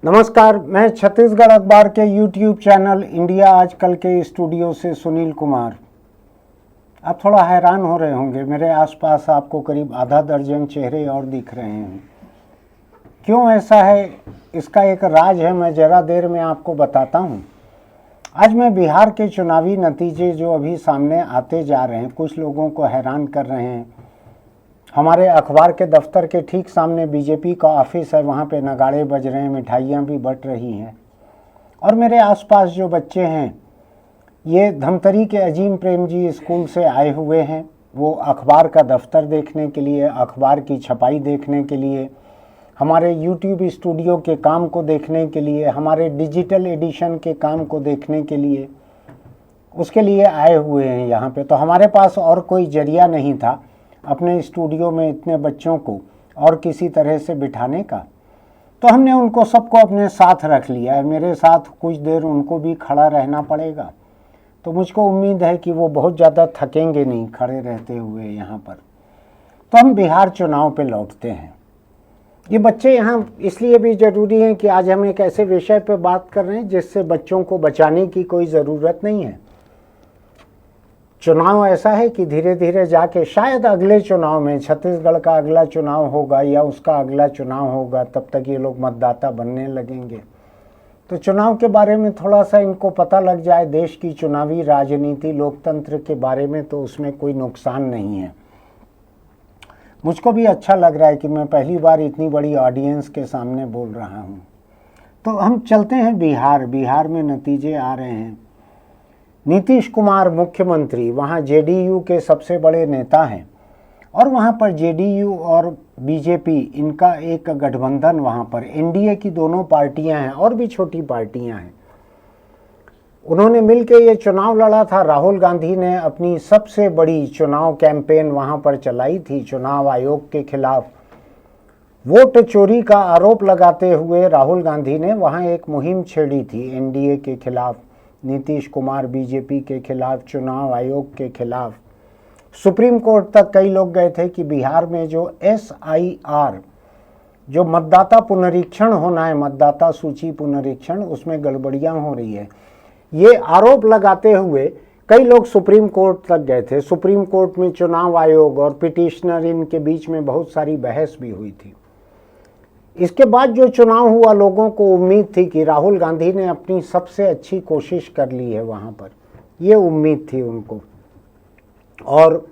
नमस्कार, मैं छत्तीसगढ़ अखबार के यूट्यूब चैनल इंडिया आजकल के स्टूडियो से सुनील कुमार। आप थोड़ा हैरान हो रहे होंगे, मेरे आसपास आपको करीब आधा दर्जन चेहरे और दिख रहे हैं। क्यों ऐसा है, इसका एक राज है, मैं ज़रा देर में आपको बताता हूँ। आज मैं बिहार के चुनावी नतीजे जो अभी सामने आते जा रहे हैं, कुछ लोगों को हैरान कर रहे हैं। हमारे अखबार के दफ्तर के ठीक सामने बीजेपी का ऑफिस है, वहाँ पे नगाड़े बज रहे हैं, मिठाइयाँ भी बट रही हैं। और मेरे आसपास जो बच्चे हैं, ये धमतरी के अजीम प्रेम जी स्कूल से आए हुए हैं। वो अखबार का दफ्तर देखने के लिए, अखबार की छपाई देखने के लिए, हमारे यूट्यूब स्टूडियो के काम को देखने के लिए, हमारे डिजिटल एडिशन के काम को देखने के लिए, उसके लिए आए हुए हैं यहाँ पे। तो हमारे पास और कोई जरिया नहीं था अपने स्टूडियो में इतने बच्चों को और किसी तरह से बिठाने का, तो हमने उनको सबको अपने साथ रख लिया है। मेरे साथ कुछ देर उनको भी खड़ा रहना पड़ेगा, तो मुझको उम्मीद है कि वो बहुत ज़्यादा थकेंगे नहीं खड़े रहते हुए यहाँ पर। तो हम बिहार चुनाव पे लौटते हैं। ये बच्चे यहाँ इसलिए भी ज़रूरी हैं कि आज हम एक ऐसे विषय पे बात कर रहे हैं जिससे बच्चों को बचाने की कोई ज़रूरत नहीं है। चुनाव ऐसा है कि धीरे धीरे जाके शायद अगले चुनाव में, छत्तीसगढ़ का अगला चुनाव होगा या उसका अगला चुनाव होगा, तब तक ये लोग मतदाता बनने लगेंगे। तो चुनाव के बारे में थोड़ा सा इनको पता लग जाए, देश की चुनावी राजनीति, लोकतंत्र के बारे में, तो उसमें कोई नुकसान नहीं है। मुझको भी अच्छा लग रहा है कि मैं पहली बार इतनी बड़ी ऑडियंस के सामने बोल रहा हूँ। तो हम चलते हैं बिहार। बिहार में नतीजे आ रहे हैं। नीतीश कुमार मुख्यमंत्री, वहाँ जेडीयू के सबसे बड़े नेता हैं, और वहाँ पर जेडीयू और बीजेपी, इनका एक गठबंधन, वहाँ पर एनडीए की दोनों पार्टियां हैं और भी छोटी पार्टियां हैं। उन्होंने मिलकर ये चुनाव लड़ा था। राहुल गांधी ने अपनी सबसे बड़ी चुनाव कैंपेन वहाँ पर चलाई थी चुनाव आयोग के खिलाफ। वोट चोरी का आरोप लगाते हुए राहुल गांधी ने वहाँ एक मुहिम छेड़ी थी एनडीए के खिलाफ, नीतीश कुमार बीजेपी के खिलाफ, चुनाव आयोग के खिलाफ। सुप्रीम कोर्ट तक कई लोग गए थे कि बिहार में जो SIR, जो मतदाता पुनरीक्षण होना है, मतदाता सूची पुनरीक्षण, उसमें गड़बड़ियां हो रही है। ये आरोप लगाते हुए कई लोग सुप्रीम कोर्ट तक गए थे। सुप्रीम कोर्ट में चुनाव आयोग और पिटिशनर, इनके बीच में बहुत सारी बहस भी हुई थी। इसके बाद जो चुनाव हुआ, लोगों को उम्मीद थी कि राहुल गांधी ने अपनी सबसे अच्छी कोशिश कर ली है वहाँ पर, ये उम्मीद थी उनको। और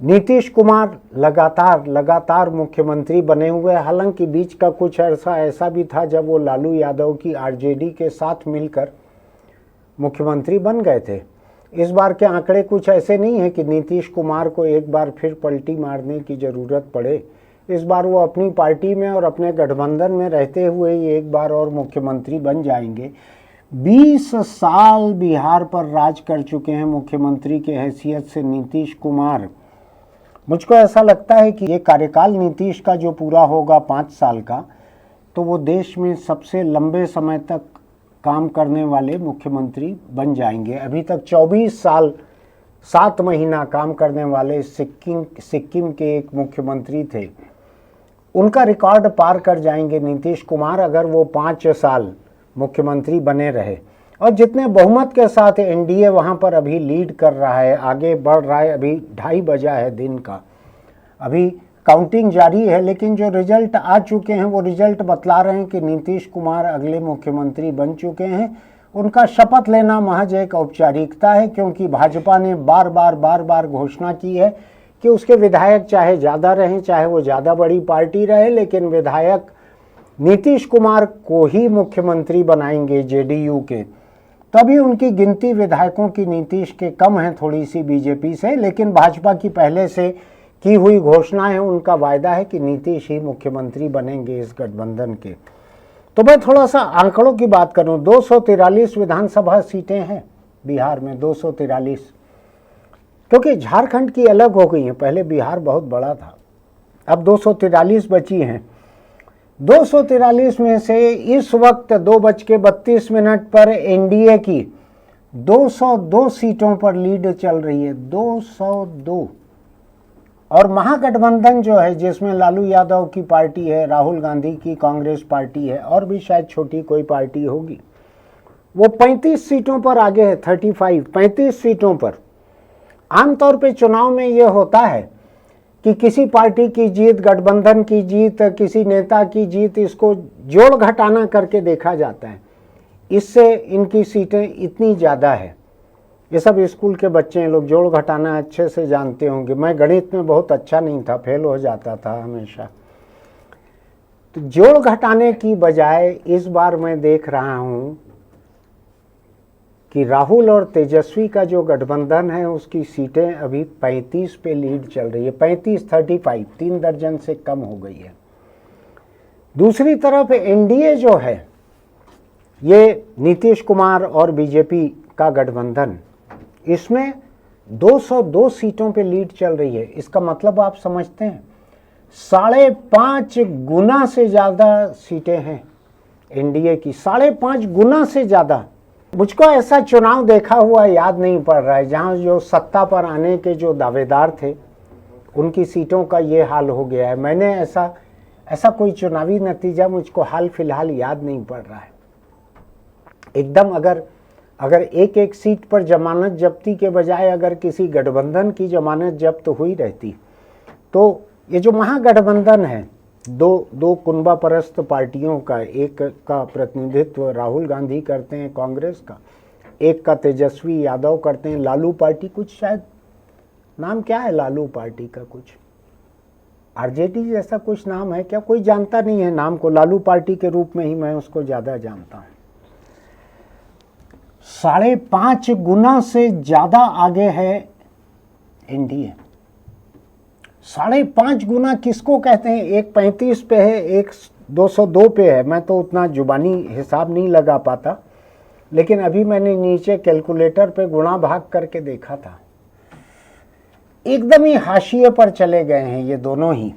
नीतीश कुमार लगातार मुख्यमंत्री बने हुए। हालांकि बीच का कुछ अरसा ऐसा भी था जब वो लालू यादव की आरजेडी के साथ मिलकर मुख्यमंत्री बन गए थे। इस बार के आंकड़े कुछ ऐसे नहीं है कि नीतीश कुमार को एक बार फिर पलटी मारने की ज़रूरत पड़े। इस बार वो अपनी पार्टी में और अपने गठबंधन में रहते हुए ही एक बार और मुख्यमंत्री बन जाएंगे। 20 साल बिहार पर राज कर चुके हैं मुख्यमंत्री के हैसियत से नीतीश कुमार। मुझको ऐसा लगता है कि ये कार्यकाल नीतीश का जो पूरा होगा 5 साल का, तो वो देश में सबसे लंबे समय तक काम करने वाले मुख्यमंत्री बन जाएंगे। अभी तक 24 साल 7 महीना काम करने वाले सिक्किम के एक मुख्यमंत्री थे, उनका रिकॉर्ड पार कर जाएंगे नीतीश कुमार, अगर वो 5 साल मुख्यमंत्री बने रहे। और जितने बहुमत के साथ एनडीए वहाँ पर अभी लीड कर रहा है, आगे बढ़ रहा है। अभी 2:30 बजा है दिन का, अभी काउंटिंग जारी है, लेकिन जो रिजल्ट आ चुके हैं वो रिजल्ट बतला रहे हैं कि नीतीश कुमार अगले मुख्यमंत्री बन चुके हैं। उनका शपथ लेना महज एक औपचारिकता है, क्योंकि भाजपा ने बार बार घोषणा की है कि उसके विधायक चाहे ज़्यादा रहें, चाहे वो ज़्यादा बड़ी पार्टी रहे, लेकिन विधायक नीतीश कुमार को ही मुख्यमंत्री बनाएंगे जेडीयू के। तभी उनकी गिनती विधायकों की नीतीश के कम है थोड़ी सी बीजेपी से, लेकिन भाजपा की पहले से की हुई घोषणा है, उनका वायदा है कि नीतीश ही मुख्यमंत्री बनेंगे इस गठबंधन के। तो मैं थोड़ा सा आंकड़ों की बात करूं, 243 विधानसभा सीटें हैं बिहार में, 243, क्योंकि झारखंड की अलग हो गई हैं। पहले बिहार बहुत बड़ा था, अब 243 बची हैं। 243 में से इस वक्त 2:32 पर एनडीए की 202 सीटों पर लीड चल रही है। 202 और महागठबंधन जो है जिसमें लालू यादव की पार्टी है, राहुल गांधी की कांग्रेस पार्टी है और भी शायद छोटी कोई पार्टी होगी, वो 35 सीटों पर आगे है। 35 सीटों पर। आमतौर पे चुनाव में ये होता है कि किसी पार्टी की जीत, गठबंधन की जीत, किसी नेता की जीत, इसको जोड़ घटाना करके देखा जाता है। इससे इनकी सीटें इतनी ज़्यादा है। ये सब स्कूल के बच्चे हैं, लोग जोड़ घटाना अच्छे से जानते होंगे। मैं गणित में बहुत अच्छा नहीं था, फेल हो जाता था हमेशा। तो जोड़ घटाने की बजाय इस बार मैं देख रहा हूँ कि राहुल और तेजस्वी का जो गठबंधन है उसकी सीटें अभी 35 पे लीड चल रही है। 35-35, 3 दर्जन से कम हो गई है। दूसरी तरफ एनडीए जो है, ये नीतीश कुमार और बीजेपी का गठबंधन, इसमें 202 सीटों पे लीड चल रही है। इसका मतलब आप समझते हैं 5.5 गुना से ज़्यादा सीटें हैं एनडीए की, 5.5 गुना से ज़्यादा। मुझको ऐसा चुनाव देखा हुआ याद नहीं पड़ रहा है जहां जो सत्ता पर आने के जो दावेदार थे उनकी सीटों का ये हाल हो गया है। मैंने ऐसा कोई चुनावी नतीजा मुझको हाल फिलहाल याद नहीं पड़ रहा है। एकदम अगर एक सीट पर जमानत जब्ती के बजाय अगर किसी गठबंधन की जमानत जब्त हुई रहती, तो ये जो महागठबंधन है, दो कुनबा परस्त पार्टियों का, एक का प्रतिनिधित्व राहुल गांधी करते हैं कांग्रेस का, एक का तेजस्वी यादव करते हैं लालू पार्टी, कुछ शायद नाम क्या है लालू पार्टी का, कुछ आरजेडी जैसा कुछ नाम है क्या, कोई जानता नहीं है नाम को। लालू पार्टी के रूप में ही मैं उसको ज़्यादा जानता हूँ। 5.5 गुना से ज़्यादा आगे है एनडीए। 5.5 गुना किसको कहते हैं? एक 35 पे है, एक 202 पे है। मैं तो उतना जुबानी हिसाब नहीं लगा पाता, लेकिन अभी मैंने नीचे कैलकुलेटर पे गुणा भाग करके देखा था। एकदम ही हाशिए पर चले गए हैं ये दोनों ही,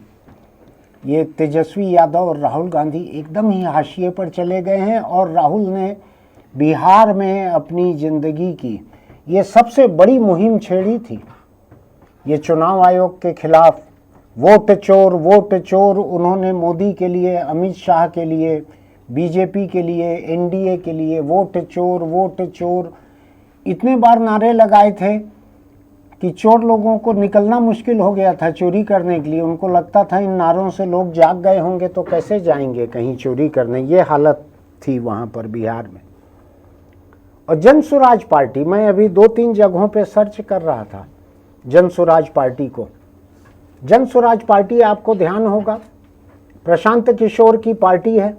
ये तेजस्वी यादव और राहुल गांधी एकदम ही हाशिए पर चले गए हैं। और राहुल ने बिहार में अपनी जिंदगी की ये सबसे बड़ी मुहिम छेड़ी थी, ये चुनाव आयोग के खिलाफ। वोट चोर उन्होंने मोदी के लिए, अमित शाह के लिए, बीजेपी के लिए, एनडीए के लिए वोट चोर इतने बार नारे लगाए थे कि चोर लोगों को निकलना मुश्किल हो गया था चोरी करने के लिए। उनको लगता था इन नारों से लोग जाग गए होंगे तो कैसे जाएंगे कहीं चोरी करने। ये हालत थी वहाँ पर बिहार में। और जन स्वराज पार्टी, मैं अभी 2-3 जगहों पे सर्च कर रहा था जन स्वराज पार्टी को। जन स्वराज पार्टी, आपको ध्यान होगा, प्रशांत किशोर की पार्टी है,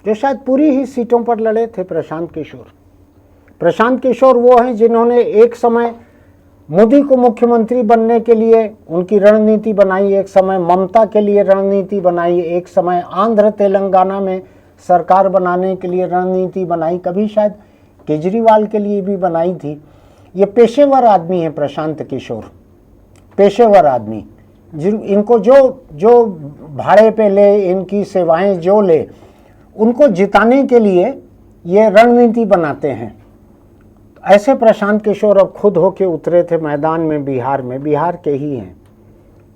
जो शायद पूरी ही सीटों पर लड़े थे। प्रशांत किशोर वो हैं जिन्होंने एक समय मोदी को मुख्यमंत्री बनने के लिए उनकी रणनीति बनाई, एक समय ममता के लिए रणनीति बनाई, एक समय आंध्र तेलंगाना में सरकार बनाने के लिए रणनीति बनाई, कभी शायद केजरीवाल के लिए भी बनाई थी। ये पेशेवर आदमी है प्रशांत किशोर, पेशेवर आदमी। इनको जो भाड़े पे ले, इनकी सेवाएं जो ले, उनको जिताने के लिए ये रणनीति बनाते हैं। ऐसे प्रशांत किशोर अब खुद होके उतरे थे मैदान में बिहार में, बिहार के ही हैं,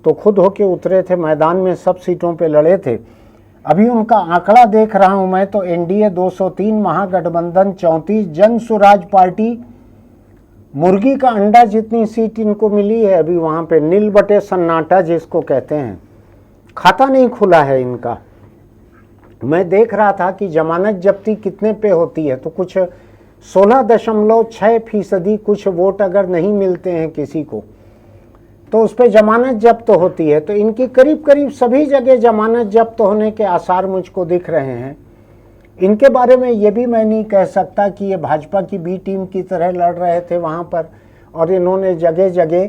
तो खुद होके उतरे थे मैदान में, सब सीटों पे लड़े थे। अभी उनका आंकड़ा देख रहा हूं मैं तो एनडीए 203, महागठबंधन 34, जन स्वराज पार्टी मुर्गी का अंडा जितनी सीट इनको मिली है अभी वहां पे, नील बटे सन्नाटा जिसको कहते हैं, खाता नहीं खुला है इनका। मैं देख रहा था कि जमानत जब्ती कितने पे होती है, तो कुछ 16.6% कुछ वोट अगर नहीं मिलते हैं किसी को तो उस पर जमानत जब्त होती है। तो इनकी करीब करीब सभी जगह जमानत जब्त होने के आसार मुझको दिख रहे हैं। इनके बारे में ये भी मैं नहीं कह सकता कि ये भाजपा की बी टीम की तरह लड़ रहे थे वहाँ पर और इन्होंने जगह जगह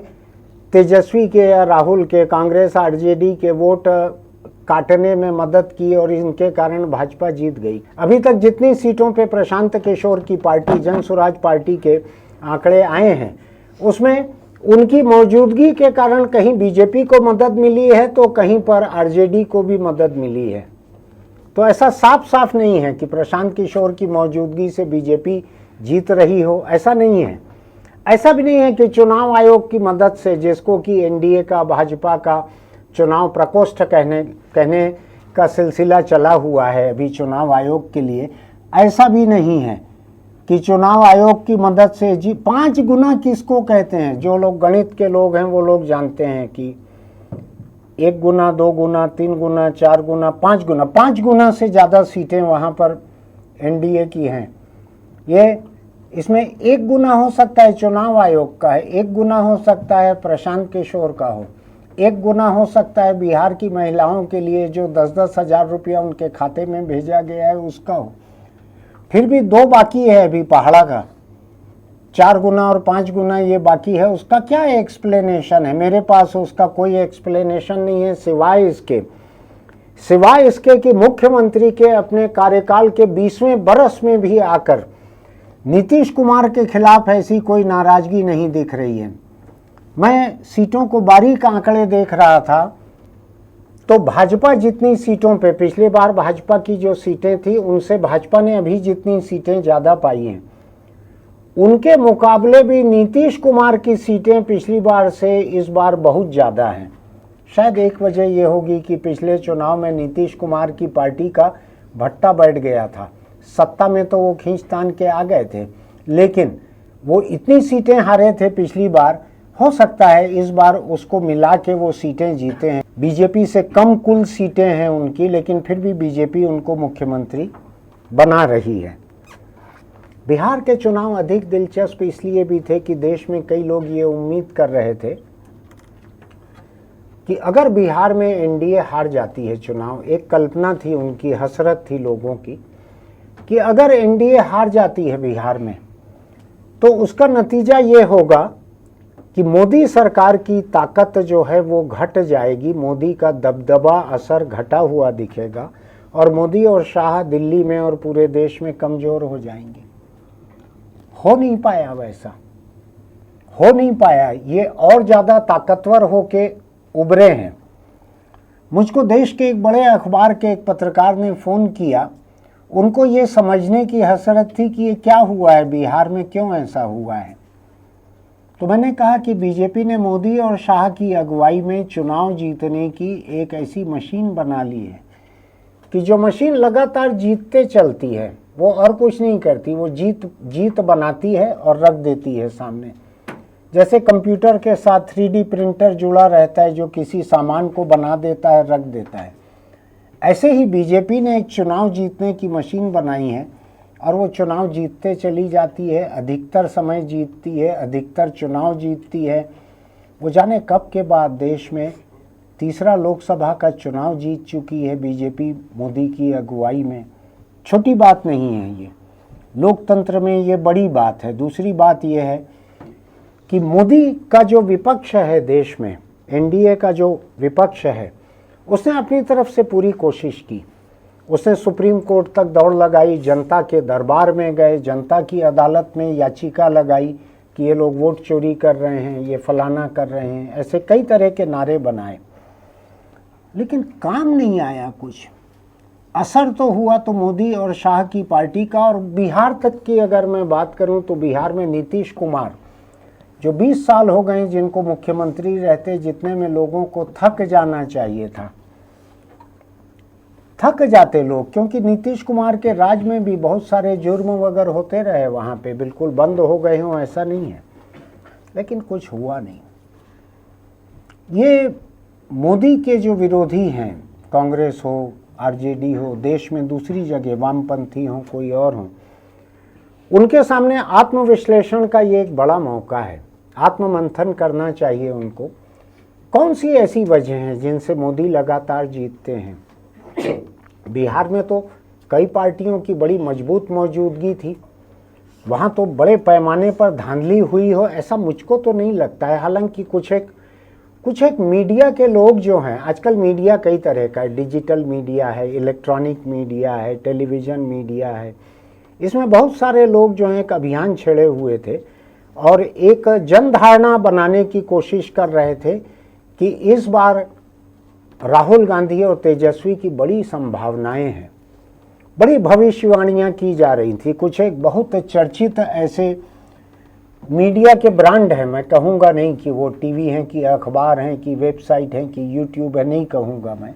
तेजस्वी के या राहुल के, कांग्रेस आरजेडी के वोट काटने में मदद की और इनके कारण भाजपा जीत गई। अभी तक जितनी सीटों पे प्रशांत किशोर की पार्टी, जन स्वराज पार्टी के आंकड़े आए हैं, उसमें उनकी मौजूदगी के कारण कहीं बीजेपी को मदद मिली है तो कहीं पर आरजेडी को भी मदद मिली है। तो ऐसा साफ साफ नहीं है कि प्रशांत किशोर की मौजूदगी से बीजेपी जीत रही हो, ऐसा नहीं है। ऐसा भी नहीं है कि चुनाव आयोग की मदद से, जिसको कि एनडीए का, भाजपा का चुनाव प्रकोष्ठ कहने का सिलसिला चला हुआ है अभी चुनाव आयोग के लिए, ऐसा भी नहीं है कि चुनाव आयोग की मदद से जी 5 गुना किसको कहते हैं। जो लोग गणित के लोग हैं वो लोग जानते हैं कि 1 गुना, 2 गुना, 3 गुना, 4 गुना, 5 गुना से ज़्यादा सीटें वहाँ पर एनडीए की हैं। ये इसमें 1 गुना हो सकता है चुनाव आयोग का है, 1 गुना हो सकता है प्रशांत किशोर का हो, 1 गुना हो सकता है बिहार की महिलाओं के लिए जो 10-10 हज़ार रुपया उनके खाते में भेजा गया है उसका हो। फिर भी 2 बाकी है अभी पहाड़ा का, 4 गुना और 5 गुना ये बाकी है। उसका क्या एक्सप्लेनेशन है? मेरे पास उसका कोई एक्सप्लेनेशन नहीं है, सिवाय इसके कि मुख्यमंत्री के अपने कार्यकाल के 20वें बरस में भी आकर नीतीश कुमार के खिलाफ ऐसी कोई नाराजगी नहीं दिख रही है। मैं सीटों को बारीक आंकड़े देख रहा था तो भाजपा जितनी सीटों पे, पिछली बार भाजपा की जो सीटें थी उनसे भाजपा ने अभी जितनी सीटें ज़्यादा पाई हैं, उनके मुकाबले भी नीतीश कुमार की सीटें पिछली बार से इस बार बहुत ज़्यादा हैं। शायद एक वजह ये होगी कि पिछले चुनाव में नीतीश कुमार की पार्टी का भट्टा बैठ गया था। सत्ता में तो वो खींचतान के आ गए थे, लेकिन वो इतनी सीटें हारे थे पिछली बार, हो सकता है इस बार उसको मिला के वो सीटें जीते हैं। बीजेपी से कम कुल सीटें हैं उनकी, लेकिन फिर भी बीजेपी उनको मुख्यमंत्री बना रही है। बिहार के चुनाव अधिक दिलचस्प इसलिए भी थे कि देश में कई लोग ये उम्मीद कर रहे थे कि अगर बिहार में एनडीए हार जाती है चुनाव, एक कल्पना थी उनकी, हसरत थी लोगों की कि अगर एनडीए हार जाती है बिहार में तो उसका नतीजा ये होगा कि मोदी सरकार की ताकत जो है वो घट जाएगी, मोदी का दबदबा, असर घटा हुआ दिखेगा और मोदी और शाह दिल्ली में और पूरे देश में कमज़ोर हो जाएंगे। हो नहीं पाया, वैसा हो नहीं पाया। ये और ज़्यादा ताकतवर होके उभरे हैं। मुझको देश के एक बड़े अखबार के एक पत्रकार ने फ़ोन किया, उनको ये समझने की हसरत थी कि ये क्या हुआ है बिहार में, क्यों ऐसा हुआ है। तो मैंने कहा कि बीजेपी ने मोदी और शाह की अगुवाई में चुनाव जीतने की एक ऐसी मशीन बना ली है कि जो मशीन लगातार जीतते चलती है, वो और कुछ नहीं करती, वो जीत बनाती है और रख देती है सामने। जैसे कंप्यूटर के साथ 3D प्रिंटर जुड़ा रहता है जो किसी सामान को बना देता है, रख देता है, ऐसे ही बीजेपी ने एक चुनाव जीतने की मशीन बनाई है और वो चुनाव जीतते चली जाती है, अधिकतर समय जीतती है, अधिकतर चुनाव जीतती है। वो जाने कब के बाद देश में तीसरा लोकसभा का चुनाव जीत चुकी है बीजेपी मोदी की अगुवाई में। छोटी बात नहीं है ये, लोकतंत्र में ये बड़ी बात है। दूसरी बात ये है कि मोदी का जो विपक्ष है देश में, एनडीए का जो विपक्ष है, उसने अपनी तरफ से पूरी कोशिश की। उसने सुप्रीम कोर्ट तक दौड़ लगाई, जनता के दरबार में गए, जनता की अदालत में याचिका लगाई कि ये लोग वोट चोरी कर रहे हैं, ये फलाना कर रहे हैं, ऐसे कई तरह के नारे बनाए, लेकिन काम नहीं आया कुछ। असर तो हुआ तो मोदी और शाह की पार्टी का। और बिहार तक की अगर मैं बात करूं तो बिहार में नीतीश कुमार जो 20 साल हो गए जिनको मुख्यमंत्री रहते, जितने में लोगों को थक जाना चाहिए था, थक जाते लोग, क्योंकि नीतीश कुमार के राज में भी बहुत सारे जुर्म वगैरह होते रहे, वहाँ पे बिल्कुल बंद हो गए हों ऐसा नहीं है, लेकिन कुछ हुआ नहीं। ये मोदी के जो विरोधी हैं, कांग्रेस हो, आरजेडी हो, देश में दूसरी जगह वामपंथी हो, कोई और हो, उनके सामने आत्मविश्लेषण का ये एक बड़ा मौका है। आत्ममंथन करना चाहिए उनको। कौन सी ऐसी वजह हैं जिनसे मोदी लगातार जीतते हैं? बिहार में तो कई पार्टियों की बड़ी मजबूत मौजूदगी थी, वहाँ तो बड़े पैमाने पर धांधली हुई हो ऐसा मुझको तो नहीं लगता है। हालांकि कुछ एक मीडिया के लोग जो हैं, आजकल मीडिया कई तरह का है, डिजिटल मीडिया है, इलेक्ट्रॉनिक मीडिया है, टेलीविज़न मीडिया है, इसमें बहुत सारे लोग जो हैं एक अभियान छेड़े हुए थे और एक जनधारणा बनाने की कोशिश कर रहे थे कि इस बार राहुल गांधी और तेजस्वी की बड़ी संभावनाएं हैं। बड़ी भविष्यवाणियां की जा रही थी। कुछ एक बहुत चर्चित ऐसे मीडिया के ब्रांड हैं, मैं कहूँगा नहीं कि वो टीवी हैं कि अखबार हैं कि वेबसाइट हैं कि यूट्यूब है, नहीं कहूँगा मैं।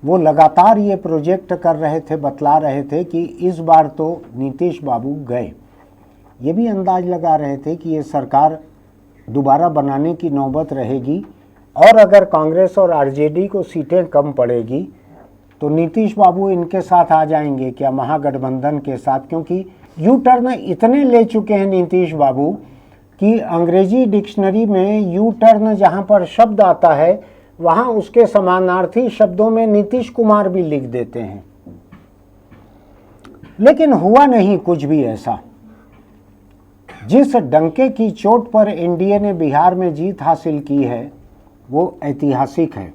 वो लगातार ये प्रोजेक्ट कर रहे थे, बतला रहे थे कि इस बार तो नीतीश बाबू गए। ये भी अंदाज लगा रहे थे कि ये सरकार दोबारा बनाने की नौबत रहेगी और अगर कांग्रेस और आरजेडी को सीटें कम पड़ेगी तो नीतीश बाबू इनके साथ आ जाएंगे क्या, महागठबंधन के साथ, क्योंकि यू टर्न इतने ले चुके हैं नीतीश बाबू कि अंग्रेजी डिक्शनरी में यू टर्न जहाँ पर शब्द आता है वहाँ उसके समानार्थी शब्दों में नीतीश कुमार भी लिख देते हैं। लेकिन हुआ नहीं कुछ भी ऐसा। जिस डंके की चोट पर एनडीए ने बिहार में जीत हासिल की है वो ऐतिहासिक है।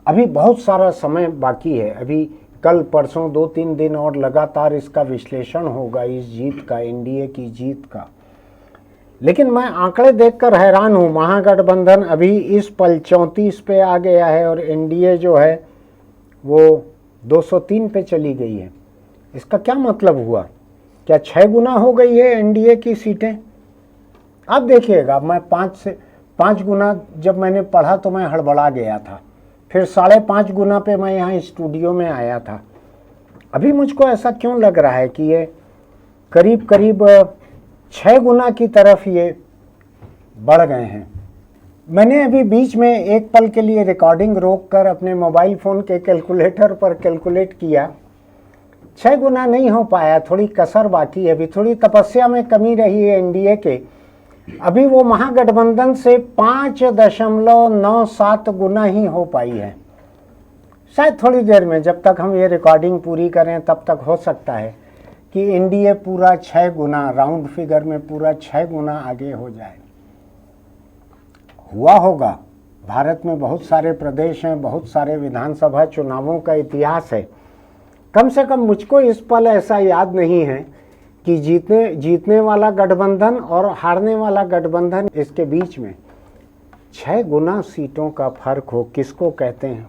अभी बहुत सारा समय बाकी है, अभी कल परसों 2-3 दिन और लगातार इसका विश्लेषण होगा, इस जीत का, एनडीए की जीत का। लेकिन मैं आंकड़े देखकर हैरान हूँ। महागठबंधन अभी इस पल 34 पे आ गया है और एनडीए जो है वो 203 पे चली गई है। इसका क्या मतलब हुआ? क्या 6 गुना हो गई है एनडीए की सीटें? आप देखिएगा, मैं 5 गुना जब मैंने पढ़ा तो मैं हड़बड़ा गया था, फिर 5.5 गुना पे मैं यहाँ स्टूडियो में आया था। अभी मुझको ऐसा क्यों लग रहा है कि ये करीब करीब 6 गुना की तरफ ये बढ़ गए हैं। मैंने अभी बीच में एक पल के लिए रिकॉर्डिंग रोककर अपने मोबाइल फ़ोन के कैलकुलेटर पर कैलकुलेट किया। 6 गुना नहीं हो पाया, थोड़ी कसर बाकी है, अभी थोड़ी तपस्या में कमी रही है एनडीए के। अभी वो महागठबंधन से 5.97 गुना ही हो पाई है। शायद थोड़ी देर में, जब तक हम ये रिकॉर्डिंग पूरी करें तब तक हो सकता है कि एनडीए पूरा 6 गुना, राउंड फिगर में पूरा 6 गुना आगे हो जाए। हुआ होगा। भारत में बहुत सारे प्रदेश हैं, बहुत सारे विधानसभा चुनावों का इतिहास है। कम से कम मुझको इस पल ऐसा याद नहीं है कि जीतने वाला गठबंधन और हारने वाला गठबंधन, इसके बीच में 6 गुना सीटों का फर्क हो। किसको कहते हैं?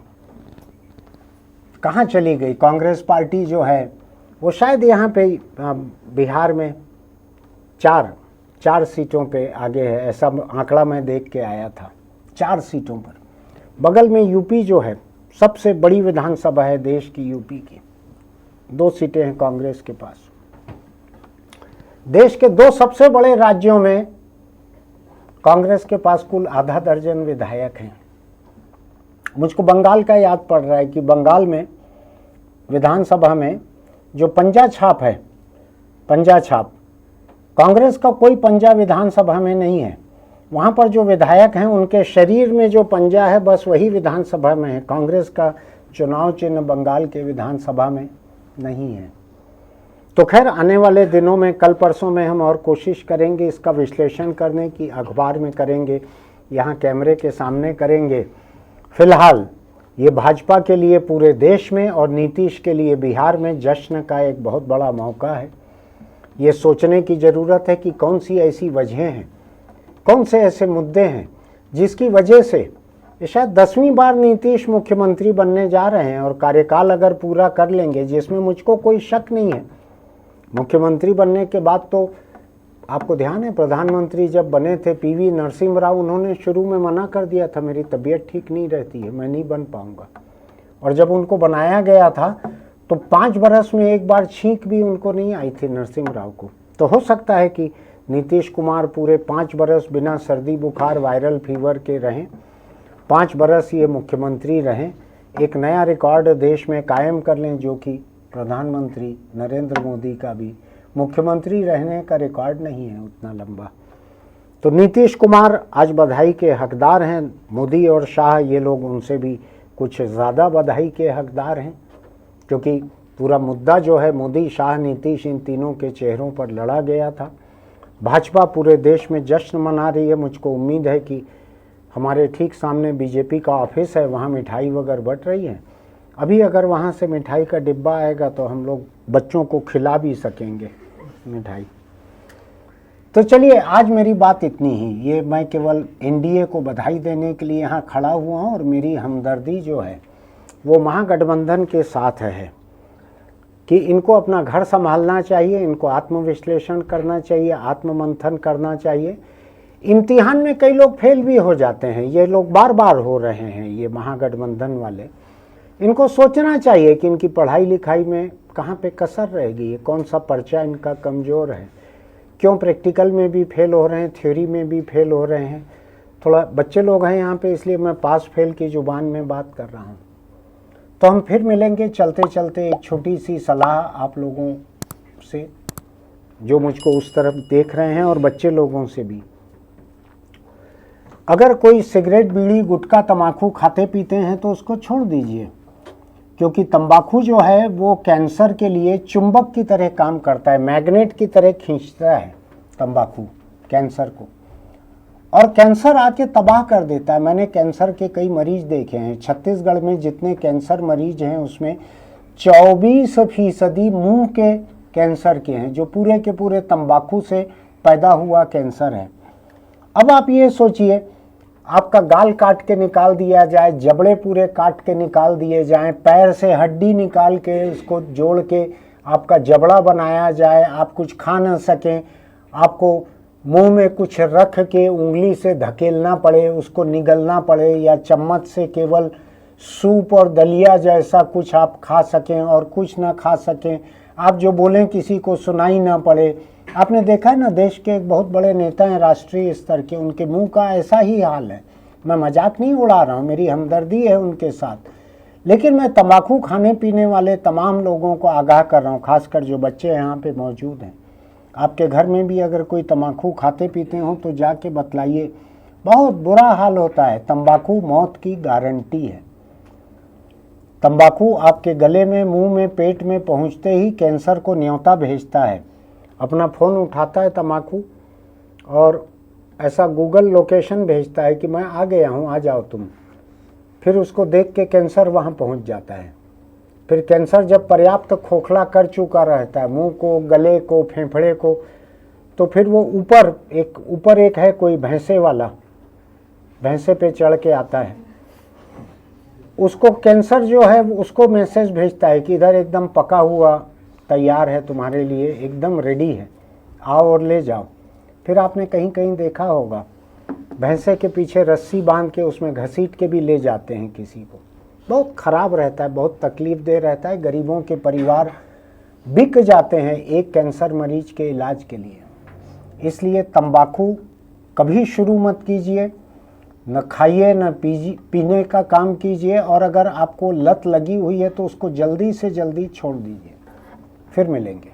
कहाँ चली गई कांग्रेस पार्टी जो है? वो शायद यहाँ पे बिहार में 4 सीटों पे आगे है, ऐसा आंकड़ा मैं देख के आया था। 4 सीटों पर। बगल में यूपी जो है, सबसे बड़ी विधानसभा है देश की, यूपी की 2 सीटें हैं कांग्रेस के पास। देश के 2 सबसे बड़े राज्यों में कांग्रेस के पास कुल आधा दर्जन विधायक हैं। मुझको बंगाल का याद पड़ रहा है कि बंगाल में विधानसभा में जो पंजा छाप है, पंजा छाप, कांग्रेस का कोई पंजा विधानसभा में नहीं है। वहाँ पर जो विधायक हैं उनके शरीर में जो पंजा है बस वही विधानसभा में है। कांग्रेस का चुनाव चिन्ह बंगाल के विधानसभा में नहीं है। तो खैर, आने वाले दिनों में, कल परसों में हम और कोशिश करेंगे इसका विश्लेषण करने की। अखबार में करेंगे, यहाँ कैमरे के सामने करेंगे। फिलहाल ये भाजपा के लिए पूरे देश में और नीतीश के लिए बिहार में जश्न का एक बहुत बड़ा मौका है। ये सोचने की ज़रूरत है कि कौन सी ऐसी वजहें हैं, कौन से ऐसे मुद्दे हैं जिसकी वजह से ये शायद 10वीं बार नीतीश मुख्यमंत्री बनने जा रहे हैं और कार्यकाल अगर पूरा कर लेंगे, जिसमें मुझको कोई शक नहीं है। मुख्यमंत्री बनने के बाद तो आपको ध्यान है, प्रधानमंत्री जब बने थे पीवी नरसिम्हा राव, उन्होंने शुरू में मना कर दिया था, मेरी तबीयत ठीक नहीं रहती है, मैं नहीं बन पाऊंगा। और जब उनको बनाया गया था तो 5 बरस में एक बार छींक भी उनको नहीं आई थी नरसिम्हा राव को। तो हो सकता है कि नीतीश कुमार पूरे 5 बरस बिना सर्दी बुखार वायरल फीवर के रहें, 5 बरस ये मुख्यमंत्री रहें, एक नया रिकॉर्ड देश में कायम कर लें, जो कि प्रधानमंत्री नरेंद्र मोदी का भी मुख्यमंत्री रहने का रिकॉर्ड नहीं है उतना लंबा। तो नीतीश कुमार आज बधाई के हकदार हैं। मोदी और शाह, ये लोग उनसे भी कुछ ज़्यादा बधाई के हकदार हैं, क्योंकि पूरा मुद्दा जो है मोदी, शाह, नीतीश, इन तीनों के चेहरों पर लड़ा गया था। भाजपा पूरे देश में जश्न मना रही है। मुझको उम्मीद है कि हमारे ठीक सामने बीजेपी का ऑफिस है, वहाँ मिठाई वगैरह बट रही है। अभी अगर वहाँ से मिठाई का डिब्बा आएगा तो हम लोग बच्चों को खिला भी सकेंगे मिठाई। तो चलिए, आज मेरी बात इतनी ही। ये मैं केवल एनडीए को बधाई देने के लिए यहाँ खड़ा हुआ हूँ और मेरी हमदर्दी जो है वो महागठबंधन के साथ है, कि इनको अपना घर संभालना चाहिए, इनको आत्मविश्लेषण करना चाहिए, आत्ममंथन करना चाहिए। इम्तिहान में कई लोग फेल भी हो जाते हैं, ये लोग बार बार हो रहे हैं, ये महागठबंधन वाले। इनको सोचना चाहिए कि इनकी पढ़ाई लिखाई में कहाँ पे कसर रहेगी, कौन सा पर्चा इनका कमज़ोर है, क्यों प्रैक्टिकल में भी फेल हो रहे हैं, थ्योरी में भी फेल हो रहे हैं। थोड़ा बच्चे लोग हैं यहाँ पे, इसलिए मैं पास फेल की ज़ुबान में बात कर रहा हूँ। तो हम फिर मिलेंगे चलते चलते। एक छोटी सी सलाह आप लोगों से जो मुझको उस तरफ देख रहे हैं, और बच्चे लोगों से भी। अगर कोई सिगरेट, बीड़ी, गुटखा, तम्बाकू खाते पीते हैं तो उसको छोड़ दीजिए, क्योंकि तंबाकू जो है वो कैंसर के लिए चुंबक की तरह काम करता है, मैग्नेट की तरह खींचता है तंबाकू कैंसर को, और कैंसर आके तबाह कर देता है। मैंने कैंसर के कई मरीज देखे हैं। छत्तीसगढ़ में जितने कैंसर मरीज हैं उसमें 24% मुंह के कैंसर के हैं, जो पूरे के पूरे तंबाकू से पैदा हुआ कैंसर है। अब आप ये सोचिए, आपका गाल काट के निकाल दिया जाए, जबड़े पूरे काट के निकाल दिए जाएं, पैर से हड्डी निकाल के इसको जोड़ के आपका जबड़ा बनाया जाए, आप कुछ खा ना सकें, आपको मुंह में कुछ रख के उंगली से धकेलना पड़े, उसको निगलना पड़े, या चम्मच से केवल सूप और दलिया जैसा कुछ आप खा सकें और कुछ ना खा सकें, आप जो बोलें किसी को सुनाई ना पड़े। आपने देखा है ना, देश के एक बहुत बड़े नेता हैं राष्ट्रीय स्तर के, उनके मुंह का ऐसा ही हाल है। मैं मजाक नहीं उड़ा रहा हूँ, मेरी हमदर्दी है उनके साथ। लेकिन मैं तंबाकू खाने पीने वाले तमाम लोगों को आगाह कर रहा हूँ, खासकर जो बच्चे यहाँ पे मौजूद हैं। आपके घर में भी अगर कोई तंबाकू खाते पीते हो तो जाके बतलाइए, बहुत बुरा हाल होता है। तंबाकू मौत की गारंटी है। तंबाकू आपके गले में, मुंह में, पेट में पहुंचते ही कैंसर को न्योता भेजता है। अपना फ़ोन उठाता है तंबाकू और ऐसा गूगल लोकेशन भेजता है कि मैं आ गया हूँ, आ जाओ तुम। फिर उसको देख के कैंसर वहाँ पहुँच जाता है। फिर कैंसर जब पर्याप्त खोखला कर चुका रहता है, मुंह को, गले को, फेफड़े को, तो फिर वो ऊपर एक है कोई भैंसे वाला, भैंसे पे चढ़ के आता है। उसको कैंसर जो है उसको मैसेज भेजता है कि इधर एकदम पका हुआ तैयार है तुम्हारे लिए, एकदम रेडी है, आओ और ले जाओ। फिर आपने कहीं कहीं देखा होगा, भैंसे के पीछे रस्सी बांध के उसमें घसीट के भी ले जाते हैं किसी को। बहुत ख़राब रहता है, बहुत तकलीफ दे रहता है। गरीबों के परिवार बिक जाते हैं एक कैंसर मरीज के इलाज के लिए। इसलिए तंबाकू कभी शुरू मत कीजिए, न खाइए, न पीने का काम कीजिए, और अगर आपको लत लगी हुई है तो उसको जल्दी से जल्दी छोड़ दीजिए। फिर मिलेंगे।